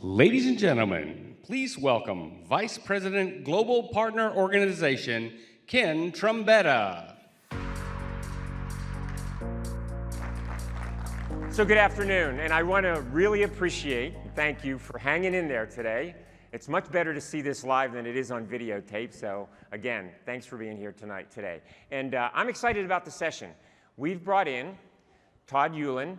Ladies and gentlemen, please welcome Vice President Global Partner Organization, Ken Trombetta. So good afternoon, and I want to really appreciate and thank you for hanging in there today. It's much better to see this live than it is on videotape, so again, thanks for being here today. And I'm excited about the session. We've brought in Todd Ulen,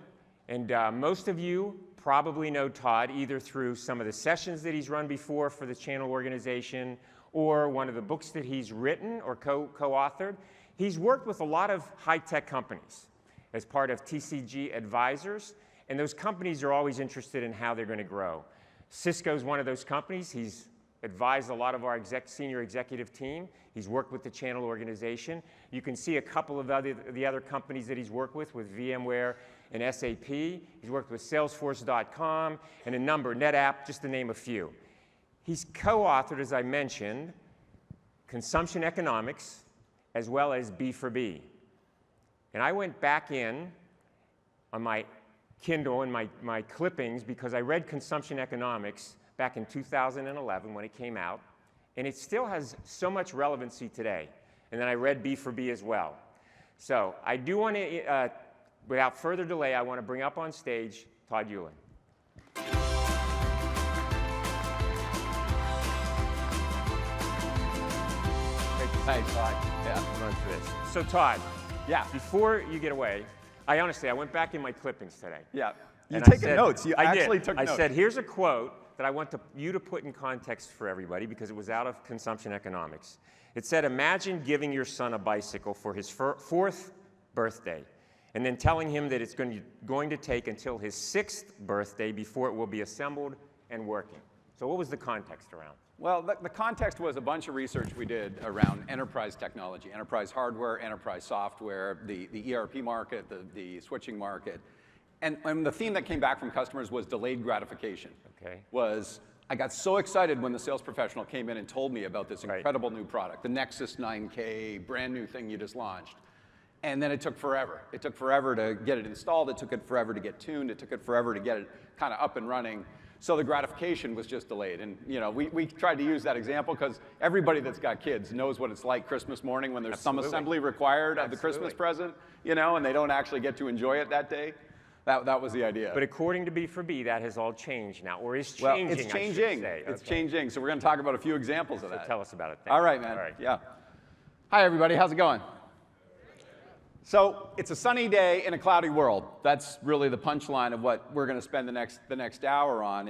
and most of you probably know Todd either through some of the sessions that he's run before for the channel organization or one of the books that he's written or co-authored. He's worked with a lot of high-tech companies as part of TCG Advisors, and those companies are always interested in how they're going to grow. Cisco is one of those companies. He's advised a lot of our senior executive team. He's worked with the channel organization. You can see a couple of the other companies that he's worked with VMware and SAP. He's worked with Salesforce.com and a number, NetApp, just to name a few. He's co-authored, as I mentioned, Consumption Economics, as well as B4B. And I went back in on my Kindle and my clippings because I read Consumption Economics back in 2011 when it came out, and it still has so much relevancy today. And then I read B4B as well. So I do want to, without further delay, I want to bring up on stage Todd Ulen. Thanks, Todd. Yeah, run through this. So Todd, yeah. Before you get away, I went back in my clippings today. Yeah. You're taking notes. You actually took notes. I said, here's a quote that I want you to put in context for everybody because it was out of Consumption Economics. It said, imagine giving your son a bicycle for his fourth birthday and then telling him that it's going to take until his 6th birthday before it will be assembled and working. So what was the context around? Well, the context was a bunch of research we did around enterprise technology, enterprise hardware, enterprise software, the ERP market, the switching market. And the theme that came back from customers was delayed gratification. Okay. I got so excited when the sales professional came in and told me about this incredible new product, the Nexus 9K, brand new thing you just launched. And then it took forever. It took forever to get it installed. It took it forever to get tuned. It took it forever to get it kind of up and running. So the gratification was just delayed. And we tried to use that example because everybody that's got kids knows what it's like Christmas morning when there's some assembly required of the Christmas present, and they don't actually get to enjoy it that day. That was the idea. But according to B4B, that has all changed now, or is changing, well, it's changing. It's changing. So we're going to talk about a few examples of that. So tell us about it. All right, man. All right. Yeah. Hi, everybody. How's it going? So it's a sunny day in a cloudy world. That's really the punchline of what we're going to spend the next hour on.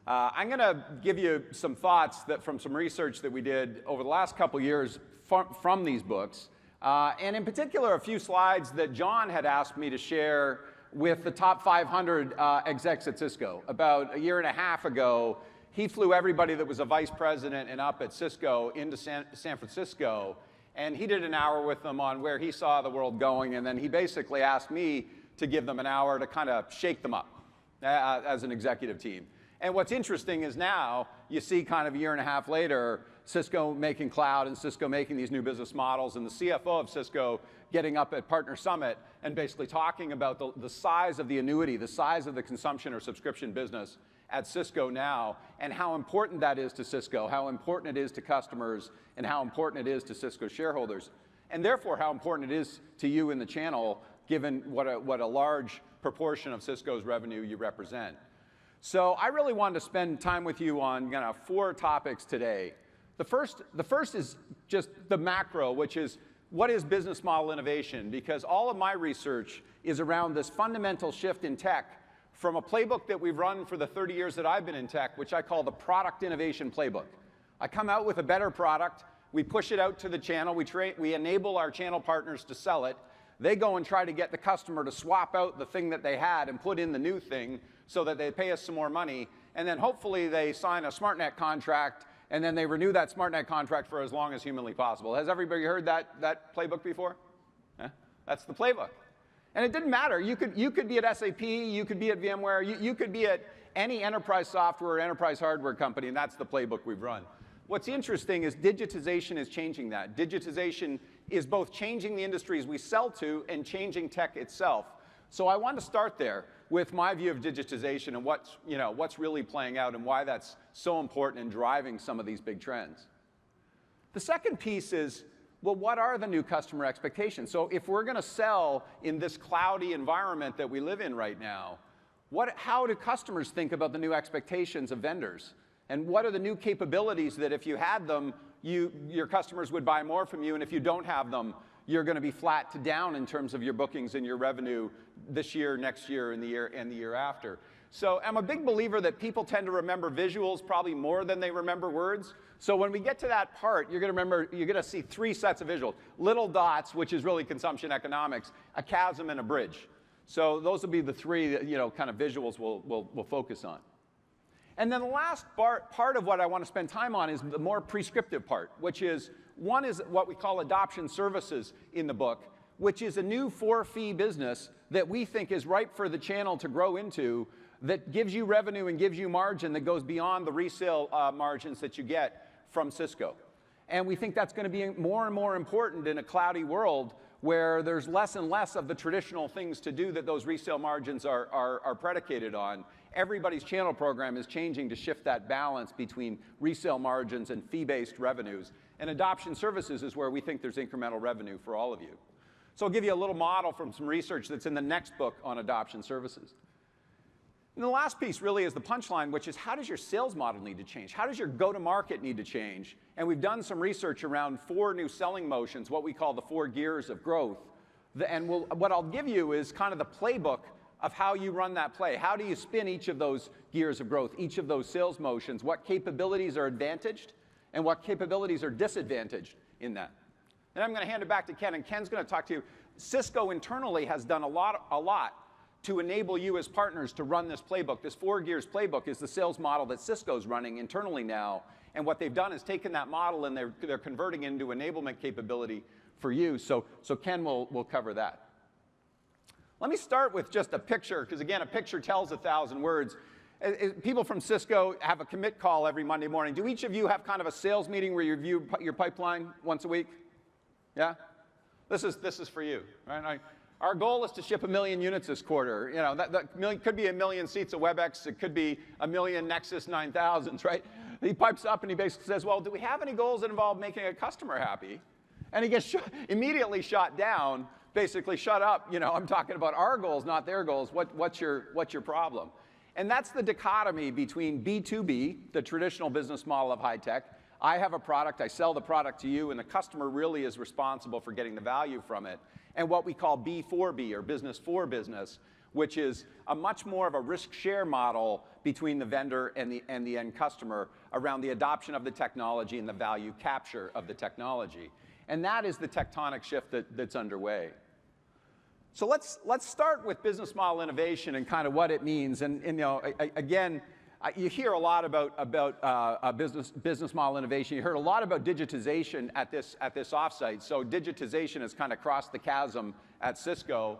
I'm going to give you some thoughts from some research that we did over the last couple years from these books, and in particular a few slides that John had asked me to share with the top 500 execs at Cisco. About a year and a half ago, he flew everybody that was a vice president and up at Cisco into San Francisco, and he did an hour with them on where he saw the world going, and then he basically asked me to give them an hour to kind of shake them up as an executive team. And what's interesting is now you see kind of a year and a half later, Cisco making cloud and Cisco making these new business models, and the CFO of Cisco getting up at Partner Summit and basically talking about the size of the annuity, the size of the consumption or subscription business at Cisco now, and how important that is to Cisco, how important it is to customers, and how important it is to Cisco shareholders, and therefore how important it is to you in the channel, given what a large proportion of Cisco's revenue you represent. So I really wanted to spend time with you on 4 topics today. The first is just the macro, which is what is business model innovation? Because all of my research is around this fundamental shift in tech from a playbook that we've run for the 30 years that I've been in tech, which I call the product innovation playbook. I come out with a better product, we push it out to the channel, we enable our channel partners to sell it, they go and try to get the customer to swap out the thing that they had and put in the new thing so that they pay us some more money, and then hopefully they sign a SmartNet contract, and then they renew that SmartNet contract for as long as humanly possible. Has everybody heard that playbook before? That's the playbook. And it didn't matter. You could be at SAP, you could be at VMware, you could be at any enterprise software or enterprise hardware company, and that's the playbook we've run. What's interesting is digitization is changing that. Digitization is both changing the industries we sell to and changing tech itself. So I want to start there. with my view of digitization and what's really playing out and why that's so important in driving some of these big trends. The second piece is, well, what are the new customer expectations? So if we're going to sell in this cloudy environment that we live in right now, how do customers think about the new expectations of vendors? And what are the new capabilities that if you had them, your customers would buy more from you, and if you don't have them, you're going to be flat to down in terms of your bookings and your revenue this year, next year, and the year after. So I'm a big believer that people tend to remember visuals probably more than they remember words. So when we get to that part, you're going to see 3 sets of visuals. Little dots, which is really consumption economics, a chasm, and a bridge. So those will be the 3 kind of visuals we'll focus on. And then the last part of what I want to spend time on is the more prescriptive part, which is, one is what we call adoption services in the book, which is a new 4-fee business that we think is ripe for the channel to grow into, that gives you revenue and gives you margin that goes beyond the resale margins that you get from Cisco. And we think that's going to be more and more important in a cloudy world where there's less and less of the traditional things to do that those resale margins are predicated on. Everybody's channel program is changing to shift that balance between resale margins and fee-based revenues. And adoption services is where we think there's incremental revenue for all of you. So I'll give you a little model from some research that's in the next book on adoption services. And the last piece really is the punchline, which is, how does your sales model need to change? How does your go-to-market need to change? And we've done some research around 4 new selling motions, what we call the 4 gears of growth. And what I'll give you is kind of the playbook of how you run that play. How do you spin each of those gears of growth, each of those sales motions? What capabilities are advantaged and what capabilities are disadvantaged in that? And I'm going to hand it back to Ken, and Ken's going to talk to you. Cisco internally has done a lot to enable you as partners to run this playbook. This 4 gears playbook is the sales model that Cisco's running internally now. And what they've done is taken that model and they're converting it into enablement capability for you. So Ken will cover that. Let me start with just a picture, because again, a picture tells 1,000 words. People from Cisco have a commit call every Monday morning. Do each of you have kind of a sales meeting where you review your pipeline once a week? Yeah? This is for you, right? Our goal is to ship 1 million units this quarter. You know, that could be 1 million seats of WebEx. It could be 1 million Nexus 9000s, right? He pipes up and he basically says, well, do we have any goals that involve making a customer happy? And he gets immediately shot down, basically, shut up. You know, I'm talking about our goals, not their goals. What's your problem? And that's the dichotomy between B2B, the traditional business model of high tech. I have a product, I sell the product to you, and the customer really is responsible for getting the value from it. And what we call B4B, or business for business, which is a much more of a risk share model between the vendor and the end customer around the adoption of the technology and the value capture of the technology. And that is the tectonic shift that's underway. So let's start with business model innovation and kind of what it means. And you know, again, you hear a lot about business model innovation. You heard a lot about digitization at this offsite. So digitization has kind of crossed the chasm at Cisco.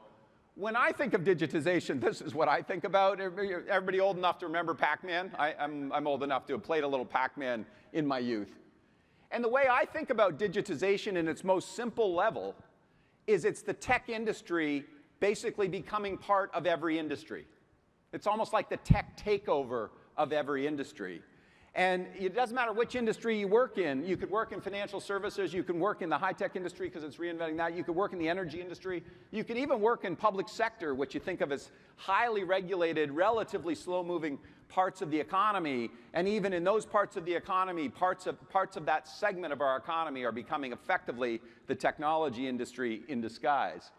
When I think of digitization, this is what I think about. Everybody old enough to remember Pac-Man? I'm old enough to have played a little Pac-Man in my youth. And the way I think about digitization in its most simple level is it's the tech industry basically becoming part of every industry. It's almost like the tech takeover of every industry. And it doesn't matter which industry you work in. You could work in financial services. You can work in the high-tech industry because it's reinventing that. You could work in the energy industry. You could even work in public sector, which you think of as highly regulated, relatively slow-moving parts of the economy. And even in those parts of the economy, parts of that segment of our economy are becoming effectively the technology industry in disguise.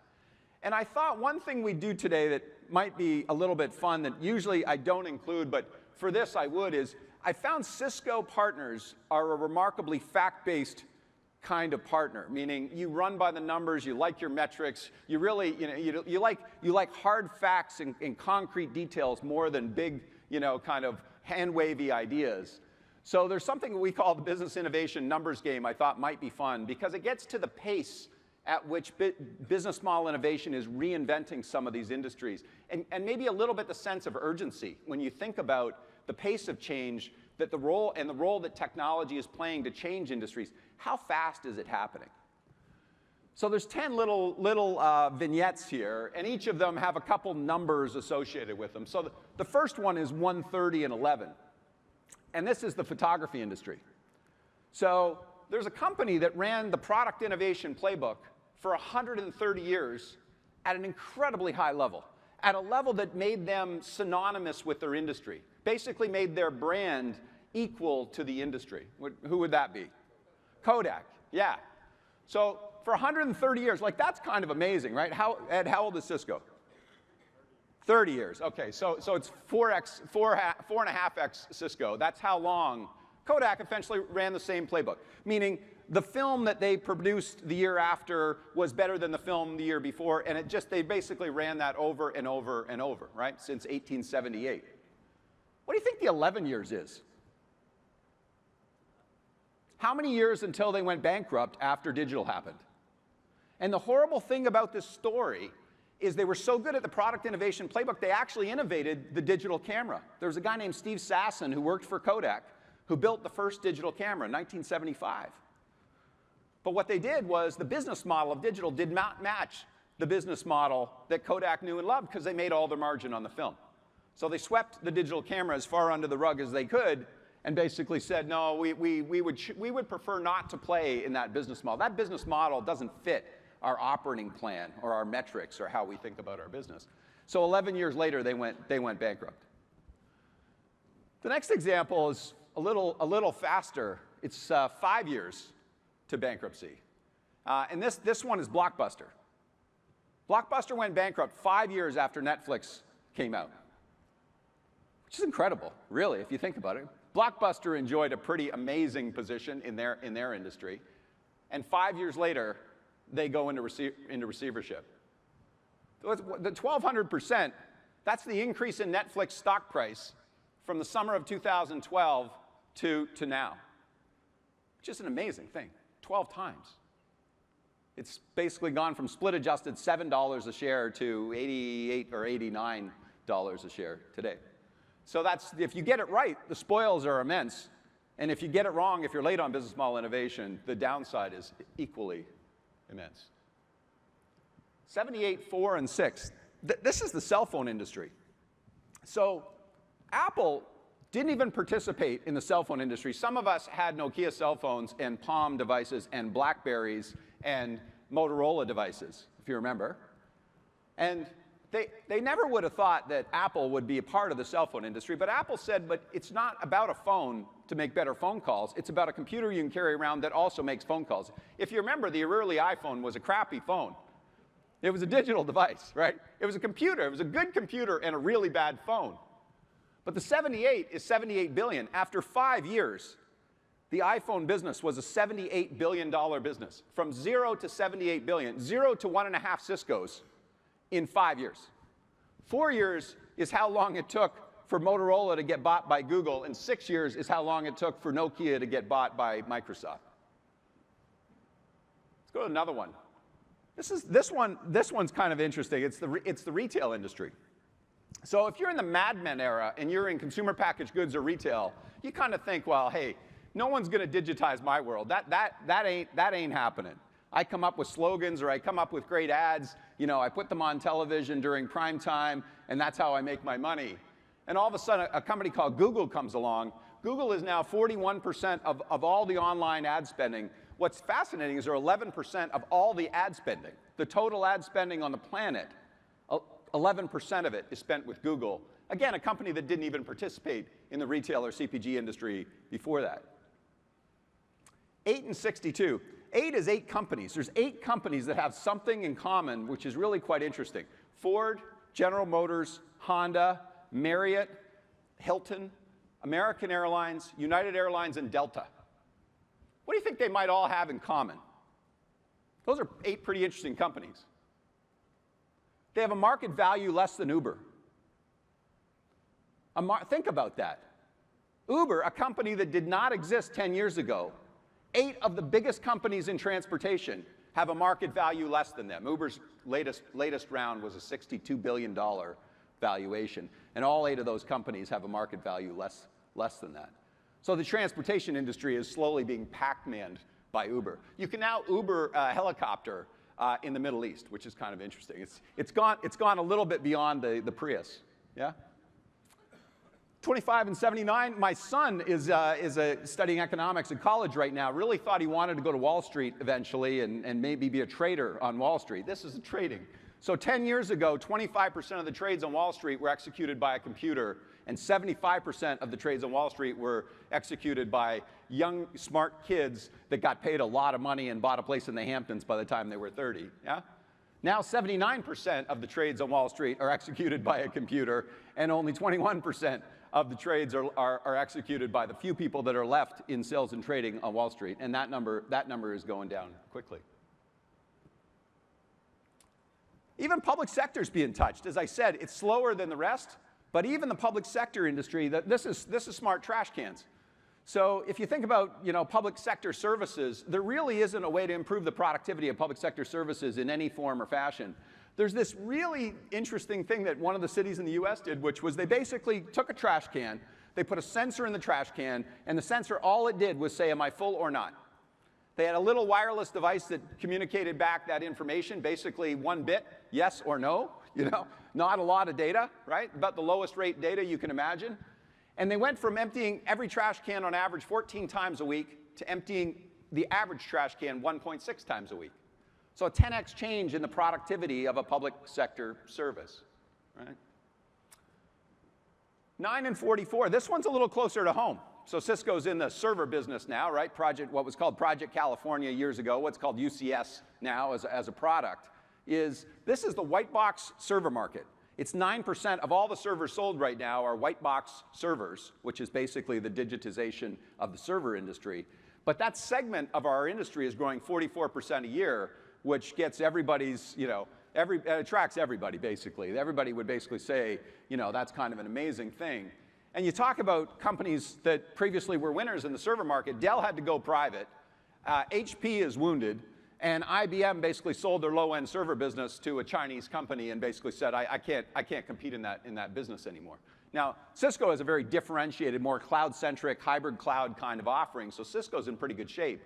And I thought one thing we do today that might be a little bit fun that usually I don't include, but for this I would, is I found Cisco partners are a remarkably fact-based kind of partner, meaning you run by the numbers, you like your metrics, you really, you like hard facts and concrete details more than big, kind of hand-wavy ideas. So there's something we call the business innovation numbers game I thought might be fun because it gets to the pace at which business model innovation is reinventing some of these industries. And maybe a little bit the sense of urgency when you think about the pace of change, that the role that technology is playing to change industries. How fast is it happening? So there's 10 little vignettes here, and each of them have a couple numbers associated with them. So the first one is 130 and 11. And this is the photography industry. So there's a company that ran the product innovation playbook for 130 years at an incredibly high level, at a level that made them synonymous with their industry, basically made their brand equal to the industry. Who would that be? Kodak, yeah. So for 130 years, like that's kind of amazing, right? Ed, how old is Cisco? 30 years, okay, so it's 4.5x Cisco. That's how long Kodak eventually ran the same playbook, meaning the film that they produced the year after was better than the film the year before, and they basically ran that over and over and over, right, since 1878. What do you think the 11 years is? How many years until they went bankrupt after digital happened? And the horrible thing about this story is they were so good at the product innovation playbook, they actually innovated the digital camera. There was a guy named Steve Sasson who worked for Kodak who built the first digital camera in 1975. But what they did was the business model of digital did not match the business model that Kodak knew and loved because they made all their margin on the film. So they swept the digital camera as far under the rug as they could and basically said, no, we would prefer not to play in that business model. That business model doesn't fit our operating plan or our metrics or how we think about our business. So 11 years later, they went bankrupt. The next example is a little faster. It's 5 years to bankruptcy. And this one is Blockbuster. Blockbuster went bankrupt 5 years after Netflix came out, which is incredible, really, if you think about it. Blockbuster enjoyed a pretty amazing position in their industry, and 5 years later, they go into receivership. The 1,200%, that's the increase in Netflix stock price from the summer of 2012 to now, which is an amazing thing, 12 times. It's basically gone from split-adjusted $7 a share to $88 or $89 a share today. So that's, if you get it right, the spoils are immense. And if you get it wrong, if you're late on business model innovation, the downside is equally immense. 78, 4, and 6. This is the cell phone industry. So Apple didn't even participate in the cell phone industry. Some of us had Nokia cell phones and Palm devices and Blackberries and Motorola devices, if you remember. And they never would have thought that Apple would be a part of the cell phone industry, but Apple said, but it's not about a phone to make better phone calls. It's about a computer you can carry around that also makes phone calls. If you remember, the early iPhone was a crappy phone. It was a digital device, right? It was a computer. It was a good computer and a really bad phone. But the 78 is $78 billion. After 5 years, the iPhone business was a $78 billion business. From 0 to $78 billion, 0 to 1.5 Ciscos in 5 years. 4 years is how long it took for Motorola to get bought by Google, and 6 years is how long it took for Nokia to get bought by Microsoft. Let's go to another one. This one's kind of interesting. It's the retail industry. So if you're in the Mad Men era and you're in consumer packaged goods or retail, you kind of think, well, hey, no one's going to digitize my world. That ain't happening. I come up with slogans or I come up with great ads. You know, I put them on television during prime time, and that's how I make my money. And all of a sudden, a company called Google comes along. Google is now 41% of all the online ad spending. What's fascinating is they're 11% of all the ad spending. The total ad spending on the planet, 11% of it is spent with Google. Again, a company that didn't even participate in the retail or CPG industry before that. 8 and 62. 8 is 8 companies. There's 8 companies that have something in common, which is really quite interesting. Ford, General Motors, Honda, Marriott, Hilton, American Airlines, United Airlines, and Delta. What do you think they might all have in common? Those are 8 pretty interesting companies. They have a market value less than Uber. Think about that. Uber, a company that did not exist 10 years ago, 8 of the biggest companies in transportation have a market value less than them. Uber's latest round was a $62 billion valuation, and all 8 of those companies have a market value less than that. So the transportation industry is slowly being Pac-Manned by Uber. You can now Uber a helicopter in the Middle East, which is kind of interesting. It's gone a little bit beyond the Prius. Yeah? 25 and 79, my son is studying economics in college right now. Really thought he wanted to go to Wall Street eventually and maybe be a trader on Wall Street. This is trading. So 10 years ago, 25% of the trades on Wall Street were executed by a computer, and 75% of the trades on Wall Street were executed by young, smart kids that got paid a lot of money and bought a place in the Hamptons by the time they were 30. Yeah? Now 79% of the trades on Wall Street are executed by a computer, and only 21% of the trades are executed by the few people that are left in sales and trading on Wall Street, and that number is going down quickly. Even public sector's being touched. As I said, it's slower than the rest, but even the public sector industry, this is smart trash cans. So if you think about, public sector services, there really isn't a way to improve the productivity of public sector services in any form or fashion. There's this really interesting thing that one of the cities in the US did, which was they basically took a trash can, they put a sensor in the trash can, and the sensor, all it did was say, am I full or not? They had a little wireless device that communicated back that information, basically 1 bit, yes or no, not a lot of data, right? About the lowest rate data you can imagine. And they went from emptying every trash can on average 14 times a week to emptying the average trash can 1.6 times a week. So a 10x change in the productivity of a public sector service, right? 9 and 44, this one's a little closer to home. So Cisco's in the server business now, right? What was called Project California years ago, what's called UCS now as a product, this is the white box server market. It's 9% of all the servers sold right now are white box servers, which is basically the digitization of the server industry. But that segment of our industry is growing 44% a year, which gets everybody's, attracts everybody, basically. Everybody would basically say, that's kind of an amazing thing. And you talk about companies that previously were winners in the server market. Dell had to go private. HP is wounded. And IBM basically sold their low-end server business to a Chinese company and basically said, I can't compete in that business anymore. Now, Cisco has a very differentiated, more cloud-centric, hybrid cloud kind of offering, so Cisco's in pretty good shape.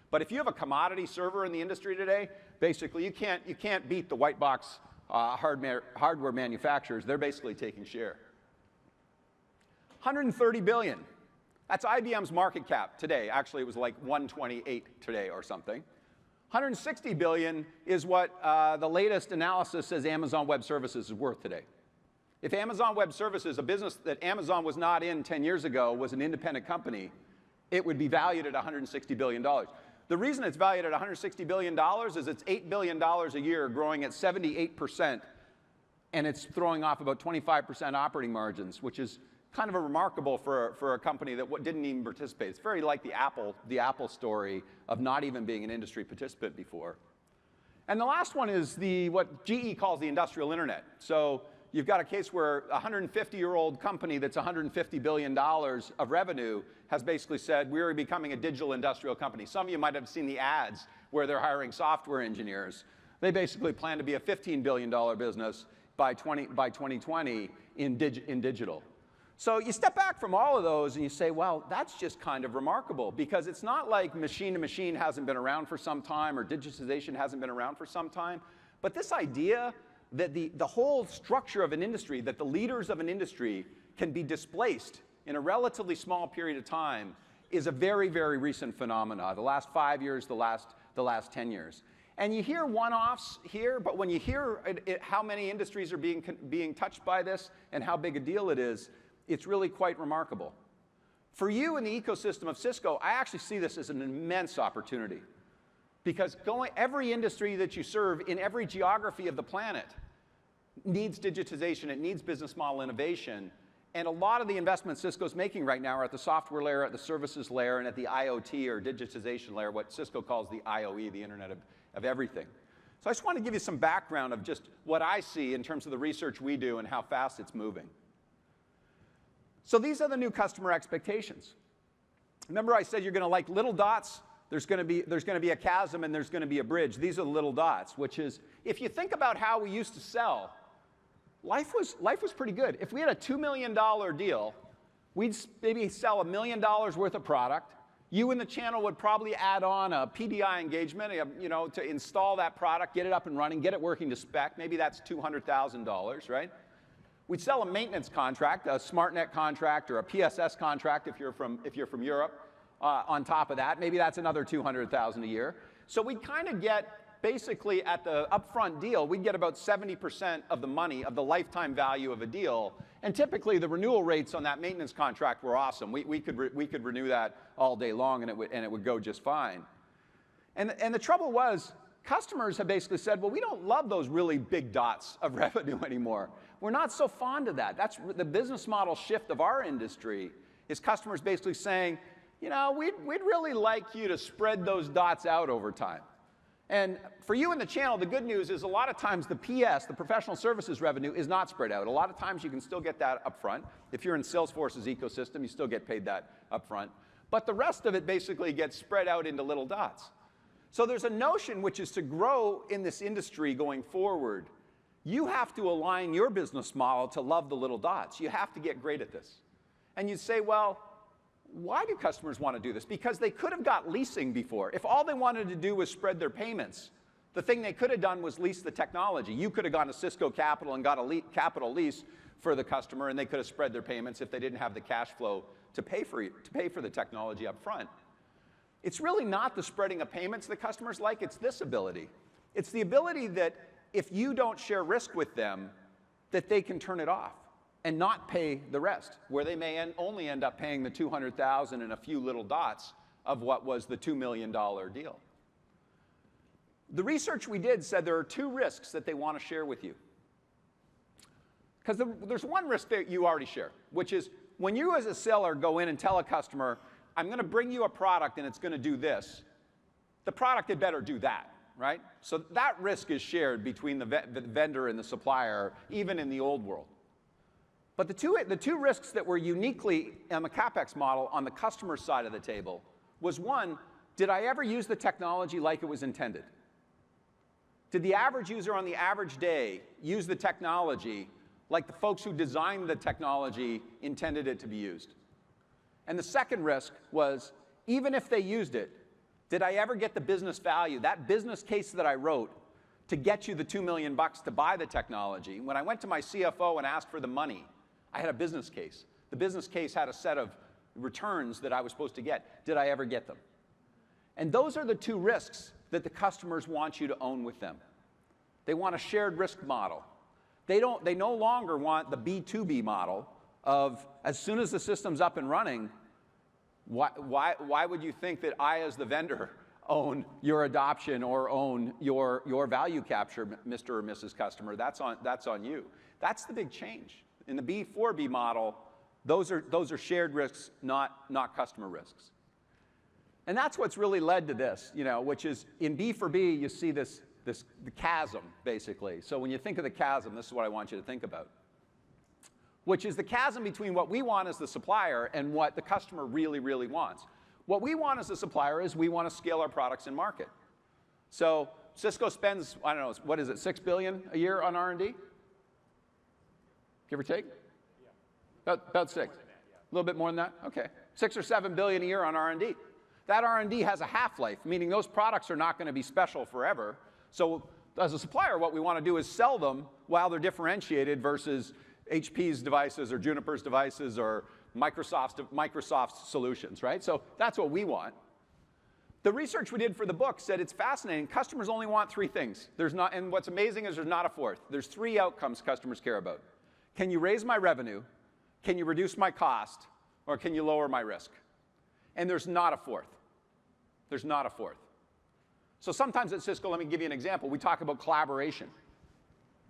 But if you have a commodity server in the industry today, basically you can't beat the white box hardware manufacturers. They're basically taking share. 130 billion. That's IBM's market cap today. Actually, it was like 128 today or something. 160 billion is what the latest analysis says Amazon Web Services is worth today. If Amazon Web Services, a business that Amazon was not in 10 years ago, was an independent company, it would be valued at $160 billion. The reason it's valued at $160 billion is it's $8 billion a year, growing at 78%, and it's throwing off about 25% operating margins, which is kind of a remarkable for a company that didn't even participate. It's very like the Apple story of not even being an industry participant before. And the last one is what GE calls the industrial internet. So you've got a case where a 150-year-old company that's $150 billion of revenue has basically said, we're becoming a digital industrial company. Some of you might have seen the ads where they're hiring software engineers. They basically plan to be a $15 billion business by 2020 in digital. So you step back from all of those and you say, well, that's just kind of remarkable, because it's not like machine-to-machine hasn't been around for some time or digitization hasn't been around for some time. But this idea that the whole structure of an industry, that the leaders of an industry can be displaced in a relatively small period of time is a very, very recent phenomenon. The last 5 years, the last 10 years. And you hear one-offs here, but when you hear how many industries are being touched by this and how big a deal it is, it's really quite remarkable. For you in the ecosystem of Cisco, I actually see this as an immense opportunity, because every industry that you serve in every geography of the planet needs digitization, it needs business model innovation, and a lot of the investments Cisco's making right now are at the software layer, at the services layer, and at the IoT or digitization layer, what Cisco calls the IoE, the Internet of Everything. So I just want to give you some background of just what I see in terms of the research we do and how fast it's moving. So these are the new customer expectations. Remember I said you're going to like little dots? There's going to be a chasm and there's going to be a bridge. These are the little dots, which is, if you think about how we used to sell, life was pretty good. If we had a $2 million deal, we'd maybe sell $1 million worth of product. You in the channel would probably add on a PDI engagement, to install that product, get it up and running, get it working to spec. Maybe that's $200,000, right? We'd sell a maintenance contract, a SmartNet contract, or a PSS contract if you're from Europe. On top of that, maybe that's another $200,000 a year. So we'd kind of get, basically at the upfront deal, we'd get about 70% of the money, of the lifetime value of a deal. And typically the renewal rates on that maintenance contract were awesome. We could renew that all day long and it would go just fine. And the trouble was, customers have basically said, well, we don't love those really big dots of revenue anymore. We're not so fond of that. That's the business model shift of our industry, is customers basically saying, we'd really like you to spread those dots out over time. And for you in the channel, the good news is a lot of times the PS, the professional services revenue, is not spread out. A lot of times you can still get that up front. If you're in Salesforce's ecosystem, you still get paid that up front. But the rest of it basically gets spread out into little dots. So there's a notion which is to grow in this industry going forward. You have to align your business model to love the little dots. You have to get great at this. And you'd say, well, why do customers want to do this? Because they could have got leasing before. If all they wanted to do was spread their payments, the thing they could have done was lease the technology. You could have gone to Cisco Capital and got a capital lease for the customer, and they could have spread their payments if they didn't have the cash flow to pay for the technology up front. It's really not the spreading of payments that customers like, it's this ability. It's the ability that if you don't share risk with them, that they can turn it off and not pay the rest, where they may only end up paying the $200,000 and a few little dots of what was the $2 million deal. The research we did said there are two risks that they want to share with you. Because there's one risk that you already share, which is when you as a seller go in and tell a customer, I'm going to bring you a product and it's going to do this, the product had better do that, right? So that risk is shared between the vendor and the supplier, even in the old world. But the two risks that were uniquely on the CapEx model on the customer side of the table was, one, did I ever use the technology like it was intended? Did the average user on the average day use the technology like the folks who designed the technology intended it to be used? And the second risk was, even if they used it, did I ever get the business value, that business case that I wrote, to get you the $2 million to buy the technology? When I went to my CFO and asked for the money, I had a business case. The business case had a set of returns that I was supposed to get. Did I ever get them? And those are the two risks that the customers want you to own with them. They want a shared risk model. They no longer want the B2B model of, as soon as the system's up and running, why would you think that I, as the vendor, own your adoption or own your value capture, Mr. or Mrs. Customer? That's on you. That's the big change. In the B4B model, those are shared risks, not customer risks. And that's what's really led to this, which is in B4B, you see the chasm, basically. So when you think of the chasm, this is what I want you to think about, which is the chasm between what we want as the supplier and what the customer really, really wants. What we want as a supplier is we want to scale our products in market. So Cisco spends, I don't know, what is it, $6 billion a year on R&D? Give or take? Yeah. About 6. A little bit more than that? Okay. 6 or 7 billion a year on R&D. That R&D has a half-life, meaning those products are not going to be special forever. So as a supplier, what we want to do is sell them while they're differentiated versus HP's devices or Juniper's devices or Microsoft's solutions, right? So that's what we want. The research we did for the book said it's fascinating. Customers only want 3 things. And what's amazing is there's not a fourth. There's 3 outcomes customers care about. Can you raise my revenue? Can you reduce my cost? Or can you lower my risk? And there's not a fourth. There's not a fourth. So sometimes at Cisco, let me give you an example. We talk about collaboration.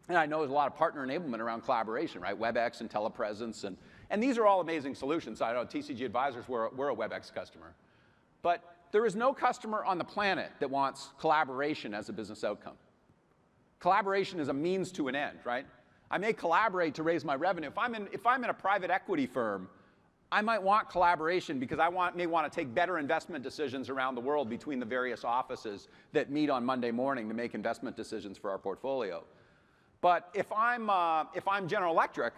And I know there's a lot of partner enablement around collaboration, right? WebEx and telepresence. And these are all amazing solutions. I know TCG Advisors, we're a WebEx customer. But there is no customer on the planet that wants collaboration as a business outcome. Collaboration is a means to an end, right? I may collaborate to raise my revenue. If I'm in a private equity firm, I might want collaboration because I may want to take better investment decisions around the world between the various offices that meet on Monday morning to make investment decisions for our portfolio. But if I'm General Electric,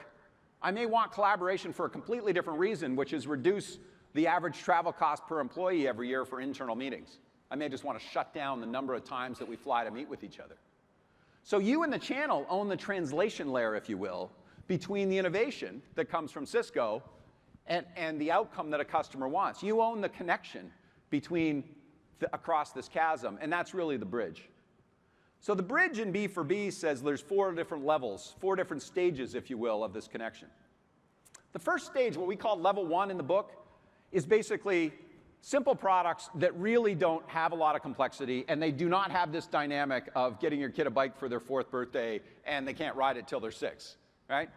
I may want collaboration for a completely different reason, which is reduce the average travel cost per employee every year for internal meetings. I may just want to shut down the number of times that we fly to meet with each other. So you and the channel own the translation layer, if you will, between the innovation that comes from Cisco and the outcome that a customer wants. You own the connection between across this chasm, and that's really the bridge. So the bridge in B4B says there's 4 different levels, 4 different stages, if you will, of this connection. The first stage, what we call level 1 in the book, is basically simple products that really don't have a lot of complexity, and they do not have this dynamic of getting your kid a bike for their 4th birthday and they can't ride it till they're 6, right?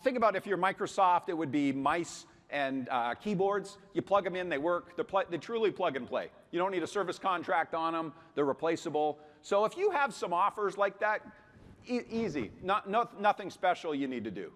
Think about if you're Microsoft, it would be mice and keyboards. You plug them in, they work, they truly plug and play. You don't need a service contract on them, they're replaceable. So if you have some offers like that, easy, nothing special you need to do.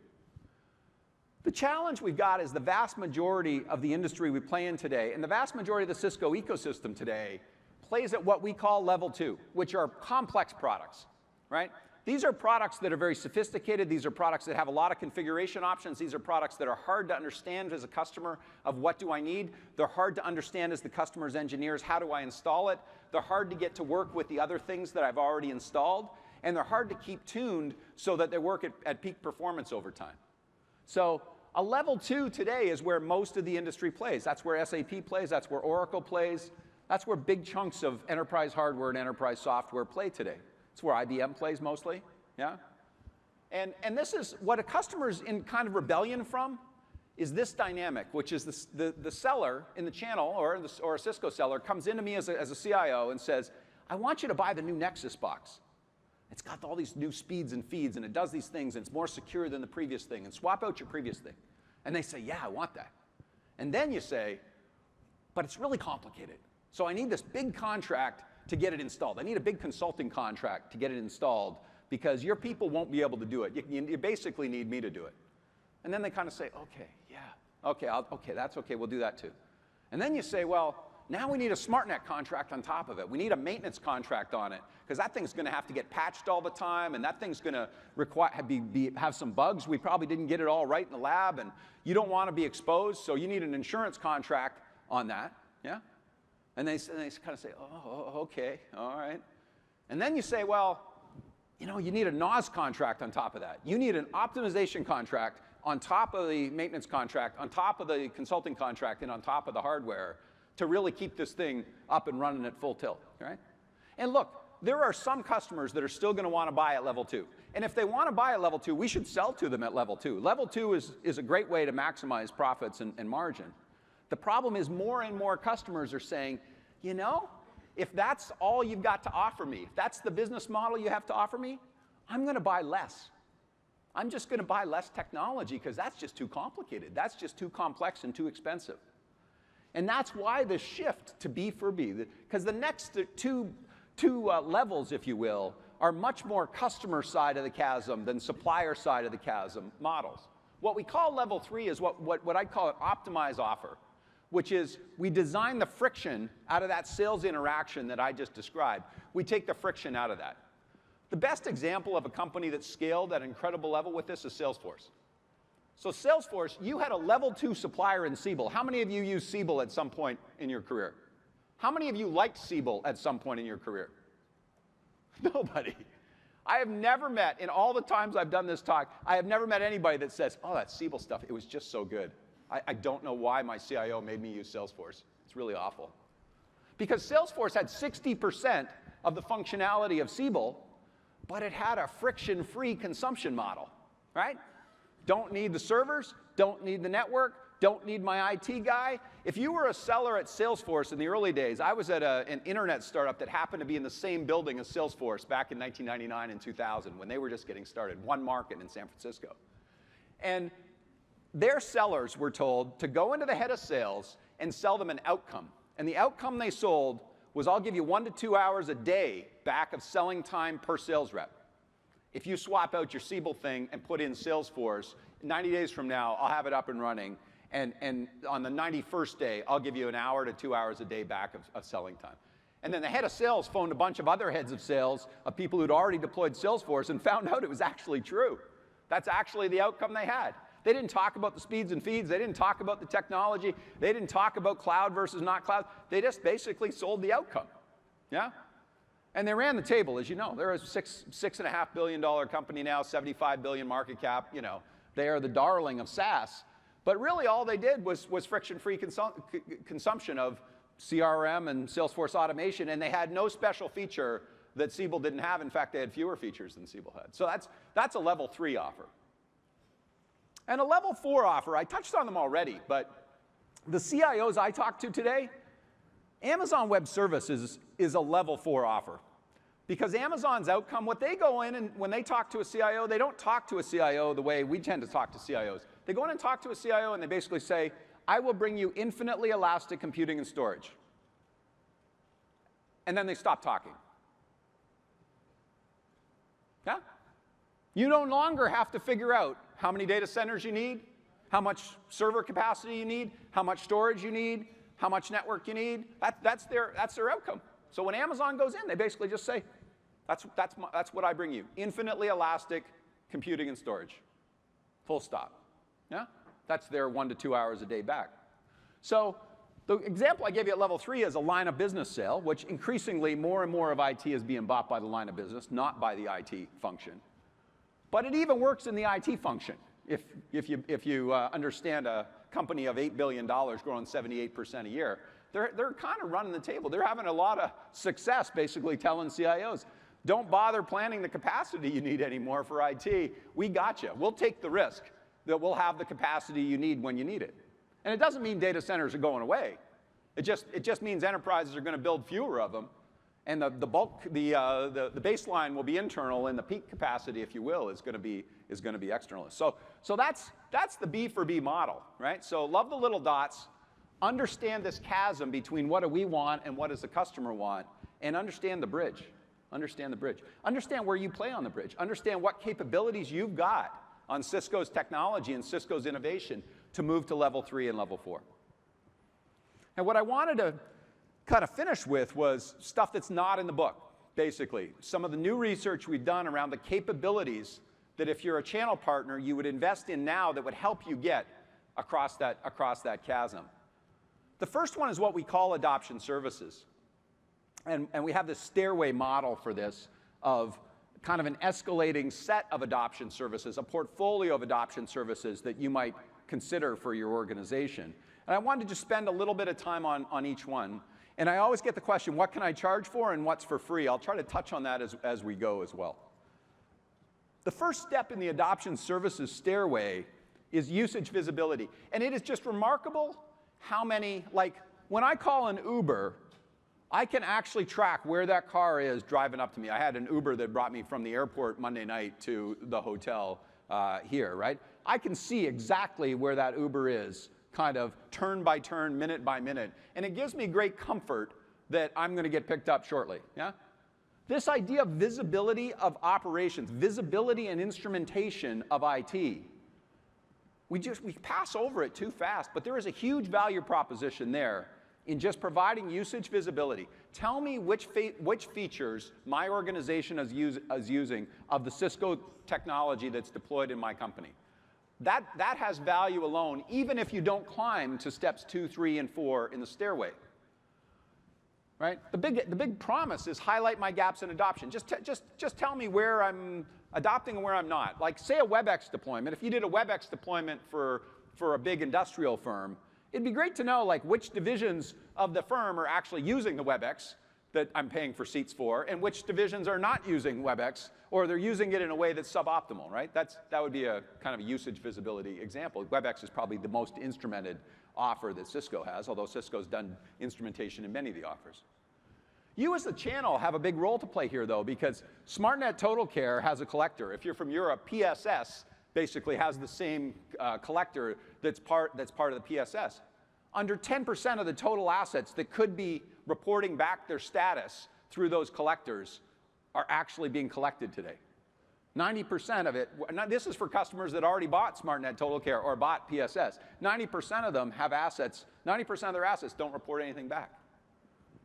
The challenge we've got is the vast majority of the industry we play in today, and the vast majority of the Cisco ecosystem today, plays at what we call level 2, which are complex products, right? These are products that are very sophisticated. These are products that have a lot of configuration options. These are products that are hard to understand as a customer of what do I need. They're hard to understand as the customer's engineers, how do I install it? They're hard to get to work with the other things that I've already installed, and they're hard to keep tuned so that they work at peak performance over time. So a level 2 today is where most of the industry plays. That's where SAP plays. That's where Oracle plays. That's where big chunks of enterprise hardware and enterprise software play today. It's where IBM plays mostly, yeah? And this is what a customer's in kind of rebellion from is this dynamic, which is the seller in the channel or a Cisco seller comes into me as a CIO and says, I want you to buy the new Nexus box. It's got all these new speeds and feeds, and it does these things, and it's more secure than the previous thing, and swap out your previous thing. And they say, yeah, I want that. And then you say, but it's really complicated. So I need this big contract to get it installed. I need a big consulting contract to get it installed because your people won't be able to do it. You basically need me to do it. And then they kind of say, okay, yeah, okay, okay, that's okay, we'll do that too. And then you say, well, now we need a SmartNet contract on top of it. We need a maintenance contract on it because that thing's going to have to get patched all the time, and that thing's going to have some bugs. We probably didn't get it all right in the lab, and you don't want to be exposed, so you need an insurance contract on that, yeah? And they kind of say, oh, okay, all right. And then you say, well, you know, you need a NOS contract on top of that. You need an optimization contract on top of the maintenance contract, on top of the consulting contract, and on top of the hardware to really keep this thing up and running at full tilt, right? And look, there are some customers that are still going to want to buy at level 2. And if they want to buy at level 2, we should sell to them at level 2. Level 2 is a great way to maximize profits and margin. The problem is more and more customers are saying, you know, if that's all you've got to offer me, if that's the business model you have to offer me, I'm going to buy less. I'm just going to buy less technology because that's just too complicated. That's just too complex and too expensive. And that's why the shift to B4B, because the next two levels, if you will, are much more customer side of the chasm than supplier side of the chasm models. What we call level 3 is what I call an optimized offer, which is we design the friction out of that sales interaction that I just described. We take the friction out of that. The best example of a company that scaled at an incredible level with this is Salesforce. So Salesforce, you had a level 2 supplier in Siebel. How many of you used Siebel at some point in your career? How many of you liked Siebel at some point in your career? Nobody. I have never met, in all the times I've done this talk, I have never met anybody that says, oh, that Siebel stuff, it was just so good. I don't know why my CIO made me use Salesforce. It's really awful. Because Salesforce had 60% of the functionality of Siebel, but it had a friction-free consumption model, right? Don't need the servers, don't need the network, don't need my IT guy. If you were a seller at Salesforce in the early days, I was at an internet startup that happened to be in the same building as Salesforce back in 1999 and 2000 when they were just getting started, one market in San Francisco. And their sellers were told to go into the head of sales and sell them an outcome. And the outcome they sold was I'll give you 1 to 2 hours a day back of selling time per sales rep. If you swap out your Siebel thing and put in Salesforce, 90 days from now, I'll have it up and running. And on the 91st day, I'll give you 1 hour to 2 hours a day back of selling time. And then the head of sales phoned a bunch of other heads of sales of people who'd already deployed Salesforce and found out it was actually true. That's actually the outcome they had. They didn't talk about the speeds and feeds. They didn't talk about the technology. They didn't talk about cloud versus not cloud. They just basically sold the outcome. Yeah? And they ran the table, as you know. They're a $6.5 billion company now, 75 billion market cap. You know, they are the darling of SaaS. But really all they did was friction-free consumption of CRM and Salesforce automation, and they had no special feature that Siebel didn't have. In fact, they had fewer features than Siebel had. So that's a level 3 offer. And a level 4 offer, I touched on them already, but the CIOs I talked to today, Amazon Web Services is a level 4 offer. Because Amazon's outcome, what they go in and when they talk to a CIO, they don't talk to a CIO the way we tend to talk to CIOs. They go in and talk to a CIO and they basically say, I will bring you infinitely elastic computing and storage. And then they stop talking. Yeah? You no longer have to figure out how many data centers you need, how much server capacity you need, how much storage you need, how much network you need. That's their outcome. So when Amazon goes in, they basically just say, that's what I bring you. Infinitely elastic computing and storage. Full stop. Yeah? That's their 1 to 2 hours a day back. So the example I gave you at level 3 is a line of business sale, which increasingly more and more of IT is being bought by the line of business, not by the IT function. But it even works in the IT function. If you understand a company of $8 billion growing 78% a year, they're kind of running the table. They're having a lot of success basically telling CIOs, don't bother planning the capacity you need anymore for IT. We got you. We'll take the risk that we'll have the capacity you need when you need it. And it doesn't mean data centers are going away. It just means enterprises are going to build fewer of them. And the baseline will be internal, and the peak capacity, if you will, is going to be external. So that's the B for B model, right? So love the little dots, understand this chasm between what do we want and what does the customer want, and understand the bridge. Understand the bridge. Understand where you play on the bridge. Understand what capabilities you've got on Cisco's technology and Cisco's innovation to move to level 3 and level 4. And what I wanted to kind of finish with was stuff that's not in the book, basically. Some of the new research we've done around the capabilities that if you're a channel partner, you would invest in now that would help you get across that chasm. The first one is what we call adoption services. And we have this stairway model for this of kind of an escalating set of adoption services, a portfolio of adoption services that you might consider for your organization. And I wanted to just spend a little bit of time on each one. And I always get the question, what can I charge for and what's for free? I'll try to touch on that as we go as well. The first step in the adoption services stairway is usage visibility. And it is just remarkable how many, like when I call an Uber, I can actually track where that car is driving up to me. I had an Uber that brought me from the airport Monday night to the hotel here, right? I can see exactly where that Uber is, kind of turn by turn, minute by minute. And it gives me great comfort that I'm going to get picked up shortly, yeah? This idea of visibility of operations, visibility and instrumentation of IT, we pass over it too fast, but there is a huge value proposition there in just providing usage visibility. Tell me which features my organization is using of the Cisco technology that's deployed in my company. That has value alone, even if you don't climb to steps 2, 3, and 4 in the stairway. Right? The big promise is highlight my gaps in adoption. Just tell me where I'm adopting and where I'm not. Like say a WebEx deployment. If you did a WebEx deployment for a big industrial firm, it'd be great to know like which divisions of the firm are actually using the WebEx that I'm paying for seats for, and which divisions are not using WebEx, or they're using it in a way that's suboptimal, right? That would be a kind of a usage visibility example. WebEx is probably the most instrumented offer that Cisco has, although Cisco's done instrumentation in many of the offers. You as the channel have a big role to play here, though, because SmartNet Total Care has a collector. If you're from Europe, PSS basically has the same collector that's part of the PSS. Under 10% of the total assets that could be reporting back their status through those collectors are actually being collected today. 90% of it, now this is for customers that already bought SmartNet Total Care or bought PSS. 90% of them have assets, 90% of their assets don't report anything back.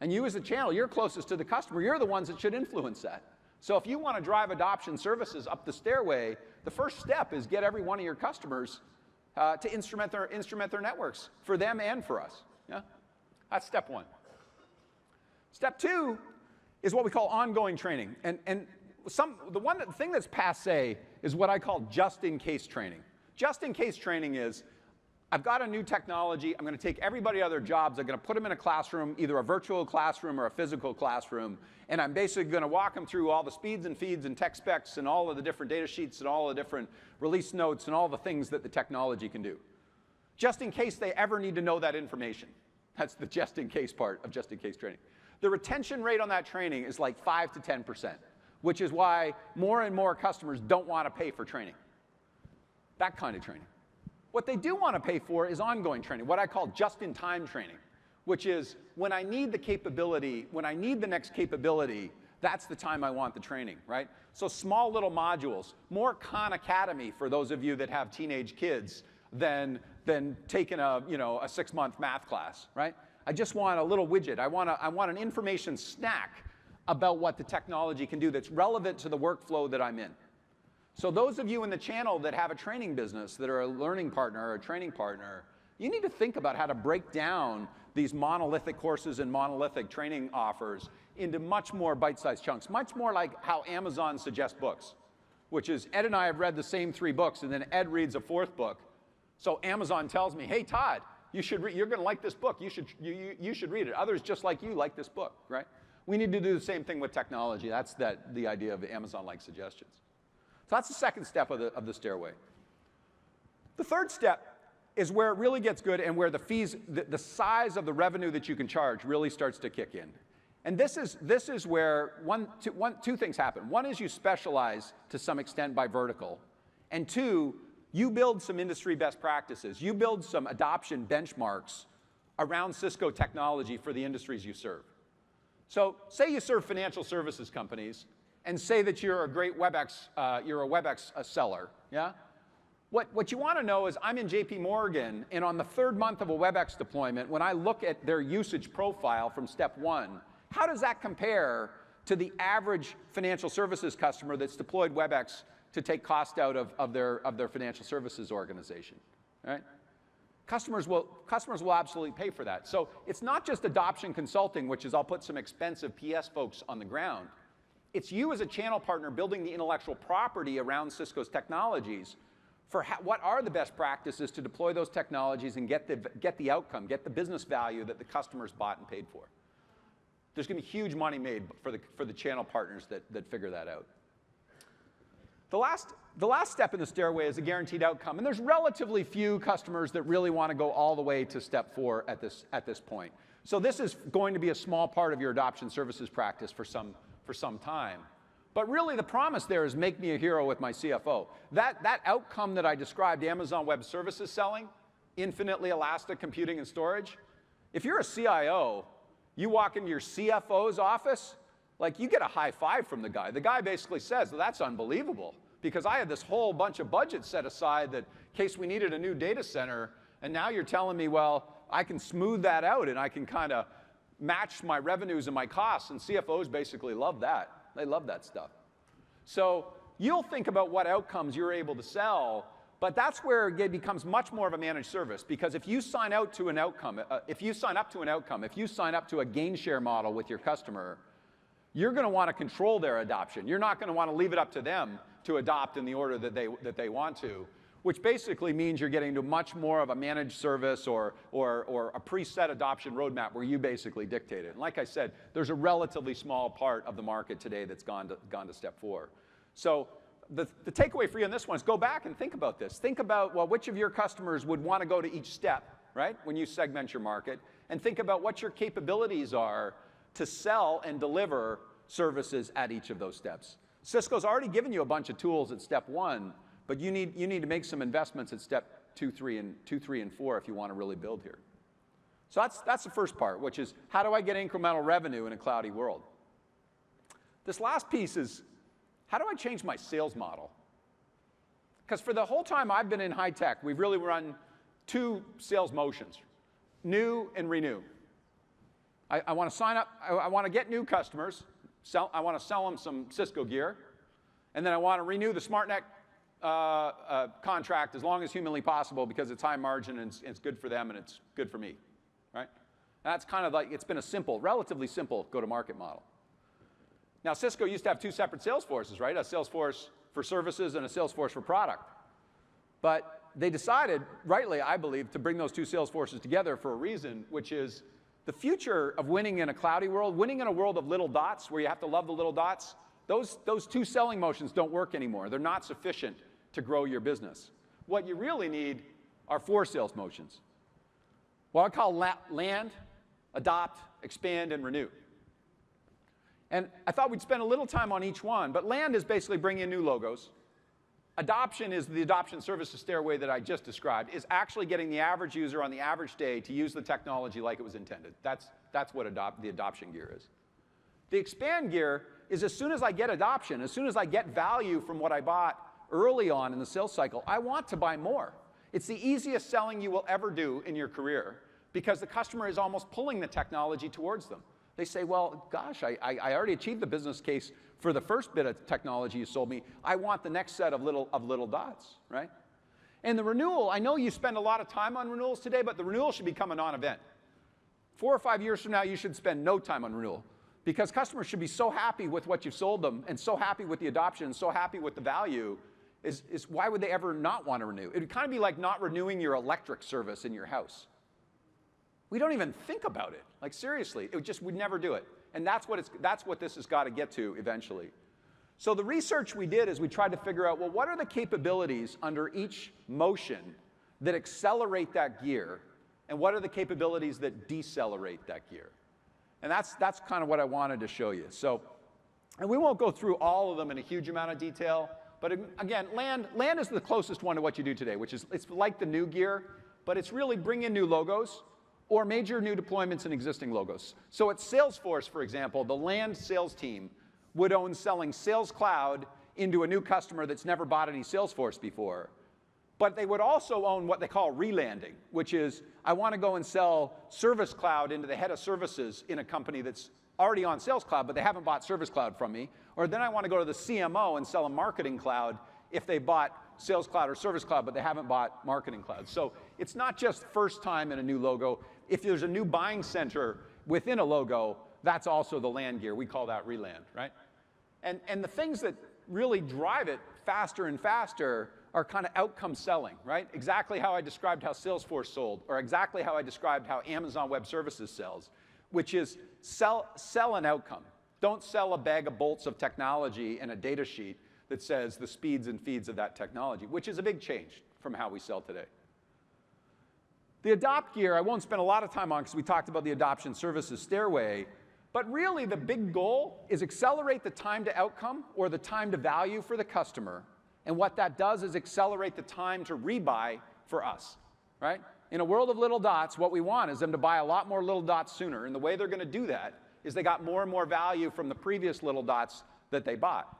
And you as a channel, you're closest to the customer. You're the ones that should influence that. So if you want to drive adoption services up the stairway, the first step is get every one of your customers to instrument their networks for them and for us. Yeah? That's step one. Step two is what we call ongoing training. And the thing that's passé is what I call just-in-case training. Just-in-case training is, I've got a new technology, I'm going to take everybody other jobs, I'm going to put them in a classroom, either a virtual classroom or a physical classroom, and I'm basically going to walk them through all the speeds and feeds and tech specs and all of the different data sheets and all the different release notes and all the things that the technology can do. Just in case they ever need to know that information. That's the just-in-case part of just-in-case training. The retention rate on that training is like 5 to 10%, which is why more and more customers don't want to pay for training. That kind of training. What they do want to pay for is ongoing training, what I call just-in-time training, which is when I need the capability, when I need the next capability, that's the time I want the training, right? So small little modules, more Khan Academy for those of you that have teenage kids than taking a 6-month math class, right? I just want a little widget. I want an information snack about what the technology can do that's relevant to the workflow that I'm in. So those of you in the channel that have a training business, that are a learning partner or a training partner, you need to think about how to break down these monolithic courses and monolithic training offers into much more bite-sized chunks, much more like how Amazon suggests books, which is Ed and I have read the same 3 books, and then Ed reads a 4th book. So Amazon tells me, hey, Todd, you're going to like this book. You should read it. Others just like you like this book, right? We need to do the same thing with technology. That's the idea of Amazon-like suggestions. So that's the second step of the stairway. The third step is where it really gets good and where the fees, the size of the revenue that you can charge really starts to kick in. And this is where two things happen. One is you specialize to some extent by vertical. And 2, you build some industry best practices. You build some adoption benchmarks around Cisco technology for the industries you serve. So say you serve financial services companies, and say that you're a great WebEx seller, yeah? What you want to know is I'm in JP Morgan, and on the 3rd month of a WebEx deployment, when I look at their usage profile from step 1, how does that compare to the average financial services customer that's deployed WebEx to take cost out of their financial services organization, right? Customers will absolutely pay for that. So it's not just adoption consulting, which is I'll put some expensive PS folks on the ground. It's you as a channel partner building the intellectual property around Cisco's technologies for what are the best practices to deploy those technologies and get the outcome, get the business value that the customers bought and paid for. There's going to be huge money made for the channel partners that figure that out. The last step in the stairway is a guaranteed outcome, and there's relatively few customers that really want to go all the way to step 4 at this point. So this is going to be a small part of your adoption services practice for some time. But really the promise there is make me a hero with my CFO. That outcome that I described, Amazon Web Services selling, infinitely elastic computing and storage, if you're a CIO, you walk into your CFO's office, like you get a high five from the guy. The guy basically says, well, that's unbelievable, because I had this whole bunch of budget set aside that in case we needed a new data center, and now you're telling me, well, I can smooth that out and I can kind of match my revenues and my costs, and CFOs basically love that. They love that stuff. So you'll think about what outcomes you're able to sell, but that's where it becomes much more of a managed service, because if you sign up to an outcome, if you sign up to a gain share model with your customer, you're going to want to control their adoption. You're not going to want to leave it up to them to adopt in the order that they want to, which basically means you're getting to much more of a managed service or a preset adoption roadmap where you basically dictate it. And like I said, there's a relatively small part of the market today that's gone to step 4. So the takeaway for you on this one is go back and think about this. Think about, well, which of your customers would want to go to each step, right, when you segment your market, and think about what your capabilities are to sell and deliver services at each of those steps. Cisco's already given you a bunch of tools at step 1, but you need to make some investments at step 2, 3, and 4 if you want to really build here. So that's the first part, which is how do I get incremental revenue in a cloudy world? This last piece is how do I change my sales model? Because for the whole time I've been in high tech, we've really run 2 sales motions, new and renew. I want to sign up, I want to get new customers, I want to sell them some Cisco gear, and then I want to renew the SmartNet contract as long as humanly possible because it's high margin and it's good for them and it's good for me, right? That's kind of like, it's been a simple, relatively simple go-to-market model. Now, Cisco used to have two separate sales forces, right? A sales force for services and a sales force for product. But they decided, rightly, I believe, to bring those two sales forces together for a reason, which is the future of winning in a cloudy world, winning in a world of little dots where you have to love the little dots, those two selling motions don't work anymore. They're not sufficient to grow your business. What you really need are four sales motions. What I call land, adopt, expand, and renew. And I thought we'd spend a little time on each one, but land is basically bringing in new logos. Adoption is the adoption services stairway that I just described, is actually getting the average user on the average day to use the technology like it was intended. That's what the adoption gear is. The expand gear is as soon as I get adoption, as soon as I get value from what I bought early on in the sales cycle, I want to buy more. It's the easiest selling you will ever do in your career because the customer is almost pulling the technology towards them. They say, well, gosh, I already achieved the business case for the first bit of technology you sold me. I want the next set of little dots, right? And the renewal, I know you spend a lot of time on renewals today, but the renewal should become a non-event. 4 or 5 years from now, you should spend no time on renewal because customers should be so happy with what you've sold them and so happy with the adoption and so happy with the value is why would they ever not want to renew? It would kind of be like not renewing your electric service in your house. We don't even think about it. Like seriously, we'd never do it. And that's what this has got to get to eventually. So the research we did is we tried to figure out, well, what are the capabilities under each motion that accelerate that gear, and what are the capabilities that decelerate that gear? And that's kind of what I wanted to show you. So, and we won't go through all of them in a huge amount of detail, but again, land is the closest one to what you do today, which is it's like the new gear, but it's really bring in new logos or major new deployments in existing logos. So at Salesforce, for example, the land sales team would own selling Sales Cloud into a new customer that's never bought any Salesforce before. But they would also own what they call relanding, which is I want to go and sell Service Cloud into the head of services in a company that's already on Sales Cloud, but they haven't bought Service Cloud from me. Or then I want to go to the CMO and sell a Marketing Cloud if they bought Sales Cloud or Service Cloud, but they haven't bought Marketing Cloud. So it's not just first time in a new logo. If there's a new buying center within a logo, that's also the land gear. We call that reland, right? And the things that really drive it faster and faster are kind of outcome selling, right? Exactly how I described how Salesforce sold, or exactly how I described how Amazon Web Services sells, which is sell an outcome. Don't sell a bag of bolts of technology and a data sheet that says the speeds and feeds of that technology, which is a big change from how we sell today. The adopt gear, I won't spend a lot of time on because we talked about the adoption services stairway, but really the big goal is accelerate the time to outcome or the time to value for the customer. And what that does is accelerate the time to rebuy for us, right? In a world of little dots, what we want is them to buy a lot more little dots sooner. And the way they're going to do that is they got more and more value from the previous little dots that they bought.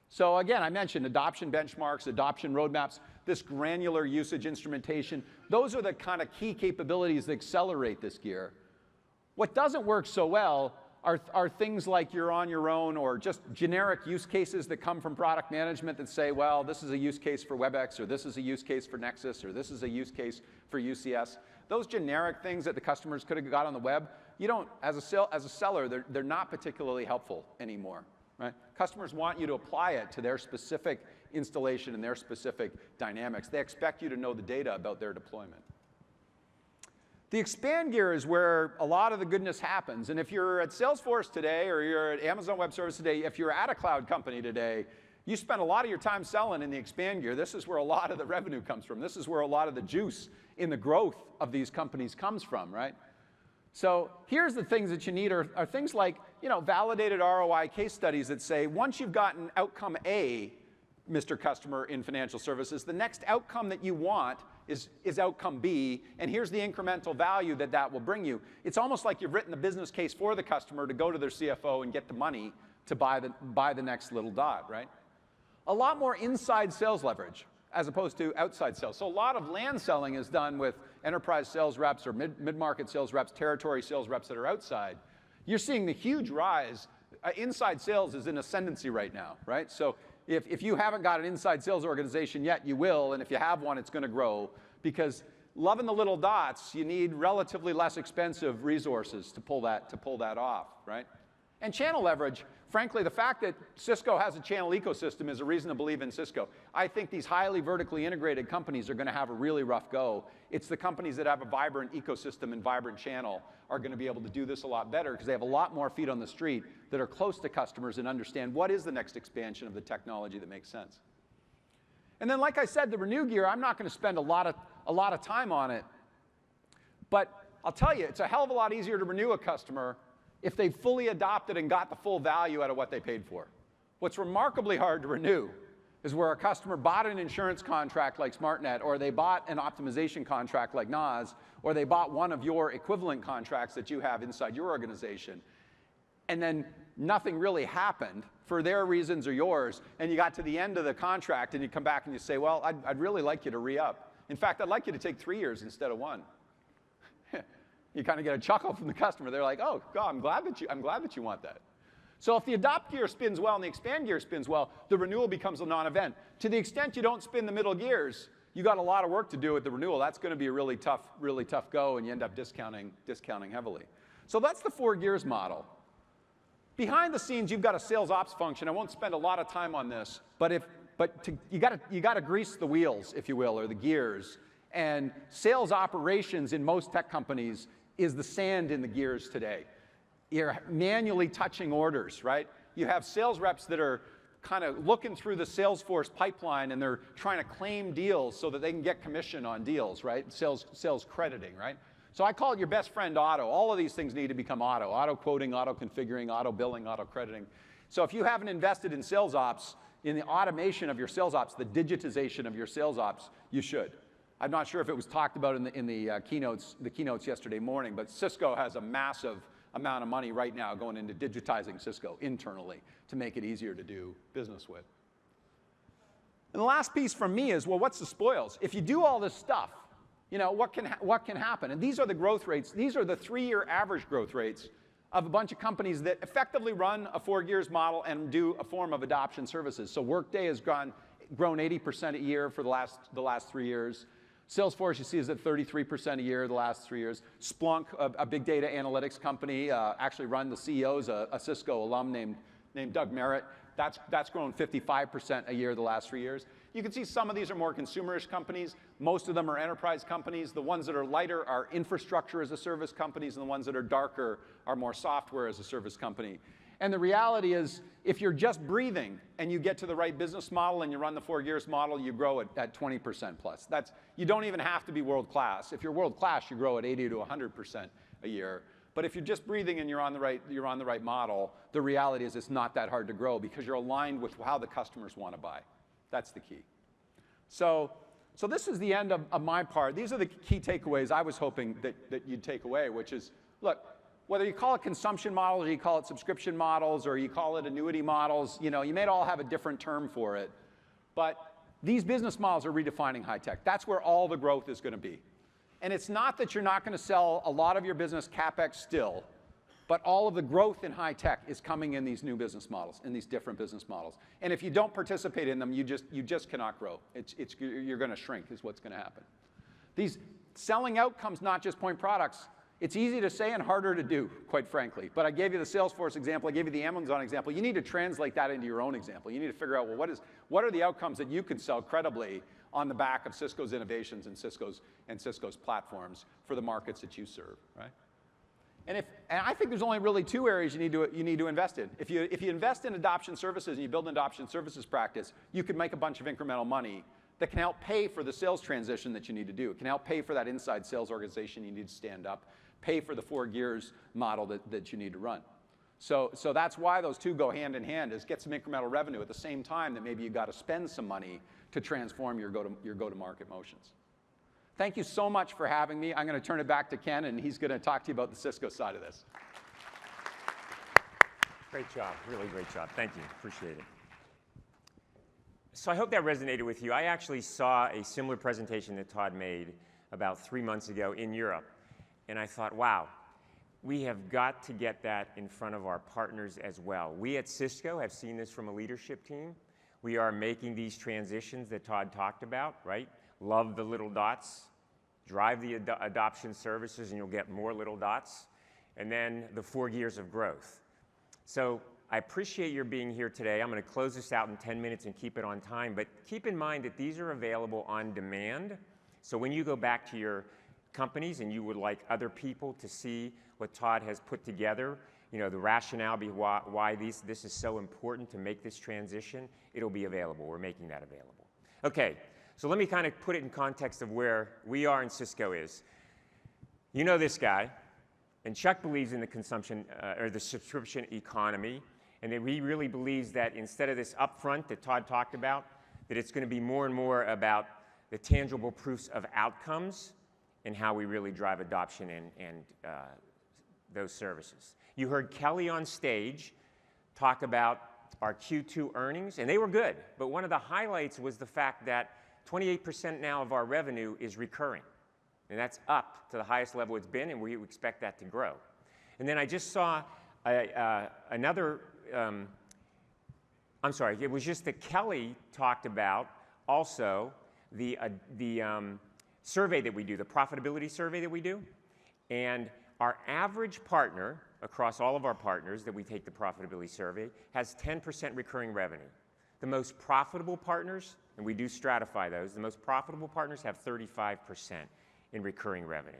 So again, I mentioned adoption benchmarks, adoption roadmaps, this granular usage instrumentation. Those are the kind of key capabilities that accelerate this gear. What doesn't work so well are things like you're on your own or just generic use cases that come from product management that say, well, this is a use case for WebEx, or this is a use case for Nexus, or this is a use case for UCS. Those generic things that the customers could have got on the web, you don't, as a seller, they're not particularly helpful anymore. Right? Customers want you to apply it to their specific installation and their specific dynamics. They expect you to know the data about their deployment. The expand gear is where a lot of the goodness happens. And if you're at Salesforce today or you're at Amazon Web Services today, if you're at a cloud company today, you spend a lot of your time selling in the expand gear. This is where a lot of the revenue comes from. This is where a lot of the juice in the growth of these companies comes from, right? So here's the things that you need are things like, validated ROI case studies that say once you've gotten outcome A, Mr. Customer in financial services, the next outcome that you want is outcome B, and here's the incremental value that will bring you. It's almost like you've written the business case for the customer to go to their CFO and get the money to buy the next little dot, right? A lot more inside sales leverage as opposed to outside sales. So a lot of land selling is done with enterprise sales reps or mid-market sales reps, territory sales reps that are outside. You're seeing the huge rise. Inside sales is in ascendancy right now, right? So if you haven't got an inside sales organization yet, you will, and if you have one, it's going to grow, because loving the little dots, you need relatively less expensive resources to pull that off, right? And channel leverage, frankly, the fact that Cisco has a channel ecosystem is a reason to believe in Cisco. I think these highly vertically integrated companies are going to have a really rough go. It's the companies that have a vibrant ecosystem and vibrant channel are going to be able to do this a lot better, because they have a lot more feet on the street that are close to customers and understand what is the next expansion of the technology that makes sense. And then, like I said, the Renew gear, I'm not going to spend a lot of time on it, but I'll tell you, it's a hell of a lot easier to renew a customer if they fully adopted and got the full value out of what they paid for. What's remarkably hard to renew is where a customer bought an insurance contract like SmartNet, or they bought an optimization contract like NAS, or they bought one of your equivalent contracts that you have inside your organization, and then nothing really happened for their reasons or yours, and you got to the end of the contract and you come back and you say, well, I'd really like you to re-up. In fact, I'd like you to take 3 years instead of 1. You kind of get a chuckle from the customer. They're like, oh, God, I'm glad that you want that. So if the adopt gear spins well and the expand gear spins well, the renewal becomes a non-event. To the extent you don't spin the middle gears, you got a lot of work to do with the renewal. That's going to be a really tough go, and you end up discounting heavily. So that's the 4 gears model. Behind the scenes, you've got a sales ops function. I won't spend a lot of time on this, you got to grease the wheels, if you will, or the gears. And sales operations in most tech companies is the sand in the gears today. You're manually touching orders, right? You have sales reps that are kind of looking through the Salesforce pipeline, and they're trying to claim deals so that they can get commission on deals, right? Sales crediting, right? So I call it your best friend auto. All of these things need to become auto. Auto quoting, auto configuring, auto billing, auto crediting. So if you haven't invested in sales ops, in the automation of your sales ops, the digitization of your sales ops, you should. I'm not sure if it was talked about in the keynotes yesterday morning, but Cisco has a massive amount of money right now going into digitizing Cisco internally to make it easier to do business with. And the last piece from me is, well, what's the spoils? If you do all this stuff, you know, what can happen? And these are the growth rates. These are the 3-year average growth rates of a bunch of companies that effectively run a 4 gears model and do a form of adoption services. So Workday has grown 80% a year for the last 3 years. Salesforce, you see, is at 33% a year the last 3 years. Splunk, a big data analytics company, actually run the CEO's a Cisco alum named Doug Merritt. That's grown 55% a year the last 3 years. You can see some of these are more consumerish companies. Most of them are enterprise companies. The ones that are lighter are infrastructure as a service companies, and the ones that are darker are more software as a service company. And the reality is, if you're just breathing and you get to the right business model and you run the 4 gears model, you grow at 20% plus. You don't even have to be world class. If you're world class, you grow at 80 to 100% a year. But if you're just breathing and you're on the right model, the reality is it's not that hard to grow, because you're aligned with how the customers want to buy. That's the key. So this is the end of my part. These are the key takeaways I was hoping that you'd take away, which is, look, whether you call it consumption models, or you call it subscription models, or you call it annuity models, you know, you may all have a different term for it. But these business models are redefining high tech. That's where all the growth is going to be. And it's not that you're not going to sell a lot of your business CapEx still, but all of the growth in high tech is coming in these new business models, in these different business models. And if you don't participate in them, you just cannot grow. You're going to shrink is what's going to happen. These selling outcomes, not just point products. It's easy to say and harder to do, quite frankly. But I gave you the Salesforce example. I gave you the Amazon example. You need to translate that into your own example. You need to figure out, well, what are the outcomes that you can sell credibly on the back of Cisco's innovations and Cisco's platforms for the markets that you serve, right? And I think there's only really 2 areas you need to invest in. If you invest in adoption services and you build an adoption services practice, you can make a bunch of incremental money that can help pay for the sales transition that you need to do. It can help pay for that inside sales organization you need to stand up, pay for the 4 gears model that you need to run. So that's why those 2 go hand in hand, is get some incremental revenue at the same time that maybe you've got to spend some money to transform your go-to-market motions. Thank you so much for having me. I'm going to turn it back to Ken, and he's going to talk to you about the Cisco side of this. Great job, really great job. Thank you, appreciate it. So I hope that resonated with you. I actually saw a similar presentation that Todd made about 3 months ago in Europe. And I thought, wow, we have got to get that in front of our partners as well. We at Cisco have seen this from a leadership team. we are making these transitions that Todd talked about, right? Love the little dots, drive the adoption services, and you'll get more little dots. And then the 4 gears of growth. So I appreciate your being here today. I'm going to close this out in 10 minutes and keep it on time, but keep in mind that these are available on demand. So when you go back to your companies and you would like other people to see what Todd has put together, you know, the rationale behind why this is so important to make this transition, it'll be available. We're making that available. Okay, so let me kind of put it in context of where we are and Cisco is. You know this guy, and Chuck believes in the consumption or the subscription economy, and that he really believes that instead of this upfront that Todd talked about, that it's going to be more and more about the tangible proofs of outcomes and how we really drive adoption and those services. You heard Kelly on stage talk about our Q2 earnings, and they were good, but one of the highlights was the fact that 28% now of our revenue is recurring, and that's up to the highest level it's been, and we expect that to grow. And then I just saw another, I'm sorry, it was just that Kelly talked about also the survey that we do, the profitability survey that we do, and our average partner across all of our partners that we take the profitability survey has 10% recurring revenue. The most profitable partners, and we do stratify those, the most profitable partners have 35% in recurring revenue.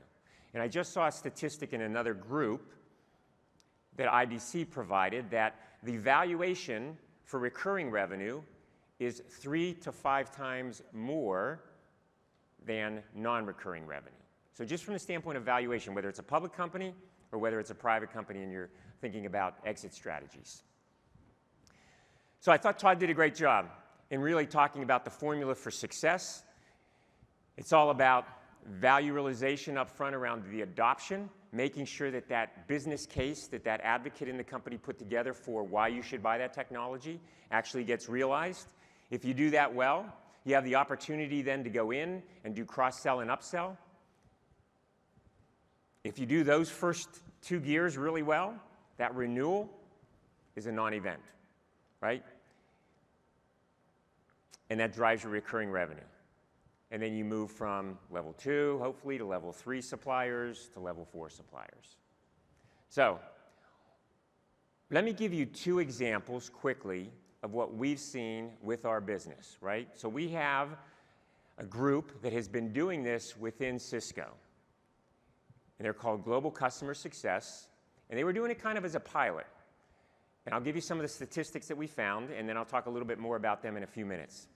And I just saw a statistic in another group that IDC provided that the valuation for recurring revenue is 3 to 5 times more than non-recurring revenue. So just from the standpoint of valuation, whether it's a public company or whether it's a private company and you're thinking about exit strategies. So I thought Todd did a great job in really talking about the formula for success. It's all about value realization up front around the adoption, making sure that that business case that that advocate in the company put together for why you should buy that technology actually gets realized. If you do that well, you have the opportunity then to go in and do cross-sell and upsell. If you do those first 2 gears really well, that renewal is a non-event, right? And that drives your recurring revenue. And then you move from level 2, hopefully, to level 3 suppliers to level 4 suppliers. So let me give you 2 examples quickly of what we've seen with our business, right? So we have a group that has been doing this within Cisco. And they're called Global Customer Success, and they were doing it kind of as a pilot. And I'll give you some of the statistics that we found, and then I'll talk a little bit more about them in a few minutes.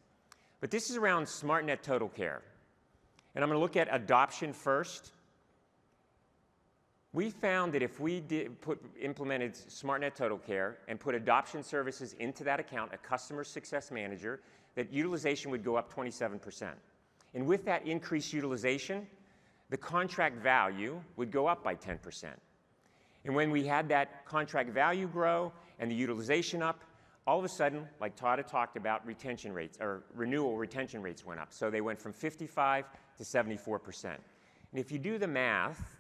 But this is around SmartNet Total Care. And I'm going to look at adoption first. We found that if we implemented SmartNet Total Care and put adoption services into that account, a customer success manager, that utilization would go up 27%. And with that increased utilization, the contract value would go up by 10%. And when we had that contract value grow and the utilization up, all of a sudden, like Todd had talked about, retention rates, or renewal retention rates went up. So they went from 55 to 74%. And if you do the math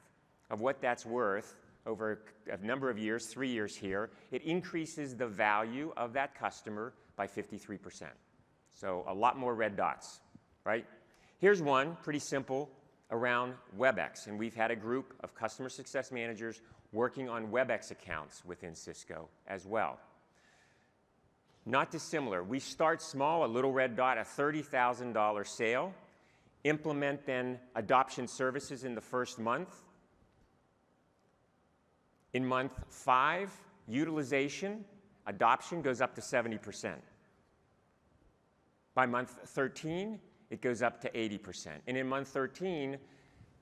of what that's worth over a number of years, 3 years here, it increases the value of that customer by 53%. So a lot more red dots, right? Here's one, pretty simple, around WebEx. And we've had a group of customer success managers working on WebEx accounts within Cisco as well. Not dissimilar. We start small, a little red dot, a $30,000 sale, implement then adoption services in the first month. In month 5, utilization, adoption goes up to 70%. By month 13, it goes up to 80%. And in month 13,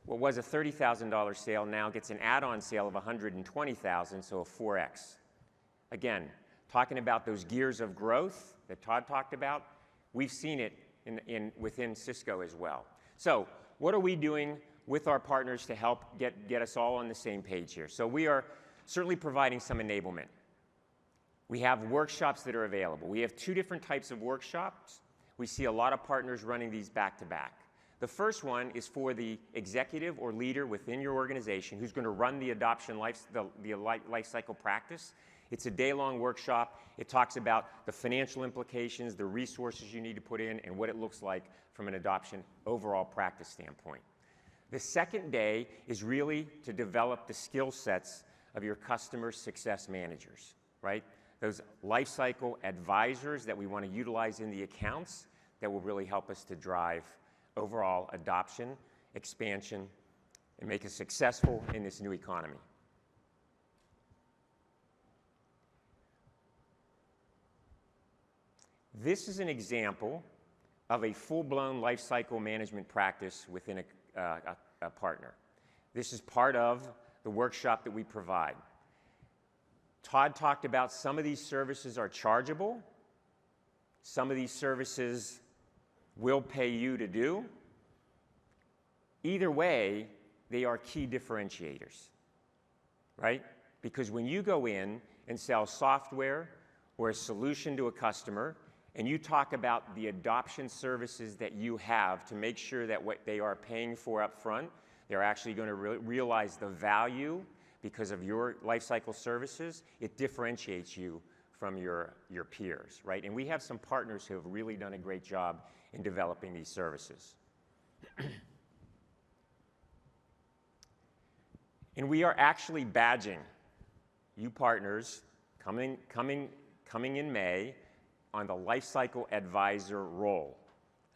what was a $30,000 sale now gets an add-on sale of $120,000, so a 4X. Again, talking about those gears of growth that Todd talked about, we've seen it within Cisco as well. So what are we doing with our partners to help get us all on the same page here? So we are certainly providing some enablement. We have workshops that are available. We have 2 different types of workshops. We see a lot of partners running these back to back. The first one is for the executive or leader within your organization who's going to run the adoption life cycle practice. It's a day-long workshop. It talks about the financial implications, the resources you need to put in, and what it looks like from an adoption overall practice standpoint. The second day is really to develop the skill sets of your customer success managers, right? Those lifecycle advisors that we want to utilize in the accounts that will really help us to drive overall adoption, expansion, and make us successful in this new economy. This is an example of a full-blown lifecycle management practice within a partner. This is part of the workshop that we provide. Todd talked about some of these services are chargeable. Some of these services will pay you to do. Either way, they are key differentiators, right? Because when you go in and sell software or a solution to a customer, and you talk about the adoption services that you have to make sure that what they are paying for up front, they're actually going to realize the value because of your lifecycle services, it differentiates you from your peers, right? And we have some partners who have really done a great job in developing these services. And we are actually badging you partners coming in May on the lifecycle advisor role.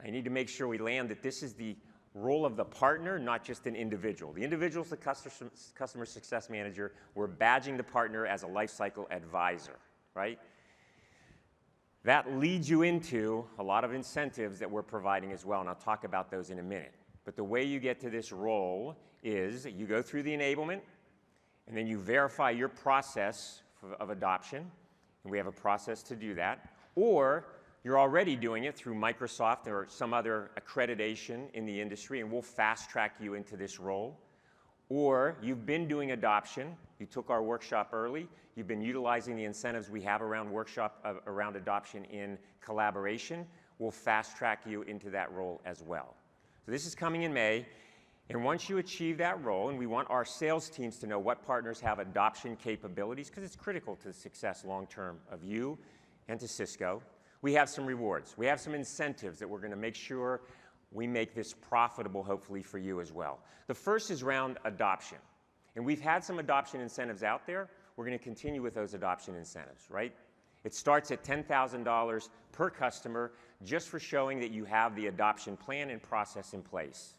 I need to make sure we land that this is the role of the partner, not just an individual. The individual is the customer success manager. We're badging the partner as a lifecycle advisor, right? That leads you into a lot of incentives that we're providing as well, and I'll talk about those in a minute. But the way you get to this role is you go through the enablement, and then you verify your process of adoption, and we have a process to do that. Or you're already doing it through Microsoft or some other accreditation in the industry, and we'll fast track you into this role. Or you've been doing adoption, you took our workshop early, you've been utilizing the incentives we have around around adoption in collaboration, we'll fast track you into that role as well. So this is coming in May, and once you achieve that role, and we want our sales teams to know what partners have adoption capabilities, because it's critical to the success long-term of you and to Cisco, we have some rewards. We have some incentives that we're going to make sure we make this profitable, hopefully, for you as well. The first is around adoption. And we've had some adoption incentives out there. We're going to continue with those adoption incentives, right? It starts at $10,000 per customer just for showing that you have the adoption plan and process in place.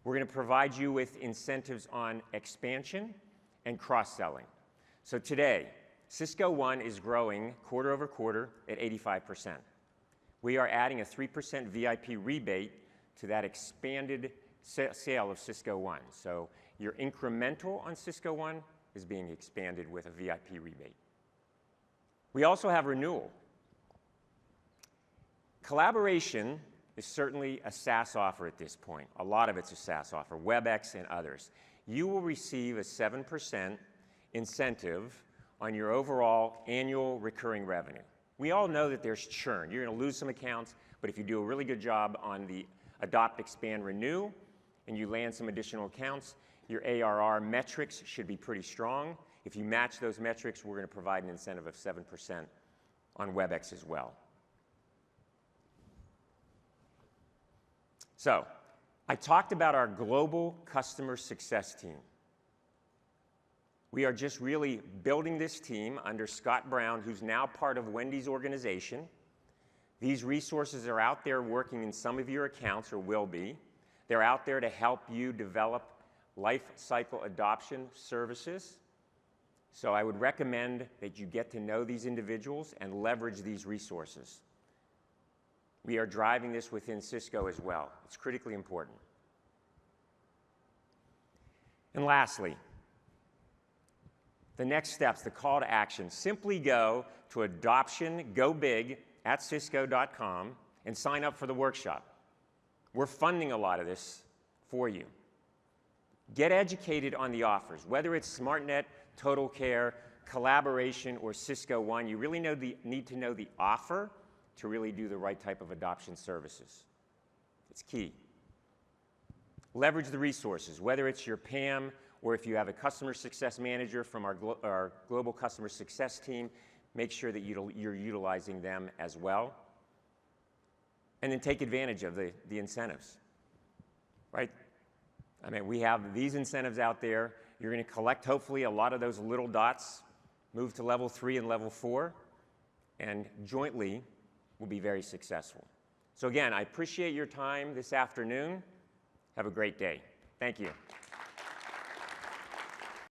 We're going to provide you with incentives on expansion and cross-selling. So today, Cisco One is growing quarter over quarter at 85%. We are adding a 3% VIP rebate to that expanded sale of Cisco One. So your incremental on Cisco One is being expanded with a VIP rebate. We also have renewal. Collaboration is certainly a SaaS offer at this point. A lot of it's a SaaS offer, WebEx and others. You will receive a 7% incentive on your overall annual recurring revenue. We all know that there's churn. You're going to lose some accounts, but if you do a really good job on the adopt, expand, renew, and you land some additional accounts, your ARR metrics should be pretty strong. If you match those metrics, we're going to provide an incentive of 7% on WebEx as well. So, I talked about our global customer success team. We are just really building this team under Scott Brown, who's now part of Wendy's organization. These resources are out there working in some of your accounts, or will be. They're out there to help you develop life cycle adoption services. So I would recommend that you get to know these individuals and leverage these resources. We are driving this within Cisco as well. It's critically important. And lastly, the next steps, the call to action. Simply go to adoptiongobig@cisco.com and sign up for the workshop. We're funding a lot of this for you. Get educated on the offers, whether it's SmartNet, TotalCare, Collaboration, or Cisco One. You really need to know the offer to really do the right type of adoption services. It's key. Leverage the resources, whether it's your PAM or if you have a customer success manager from our global customer success team, make sure that you're utilizing them as well. And then take advantage of the incentives, right? I mean, we have these incentives out there. You're going to collect, hopefully, a lot of those little dots, move to level 3 and level 4, and jointly we'll be very successful. So again, I appreciate your time this afternoon. Have a great day. Thank you.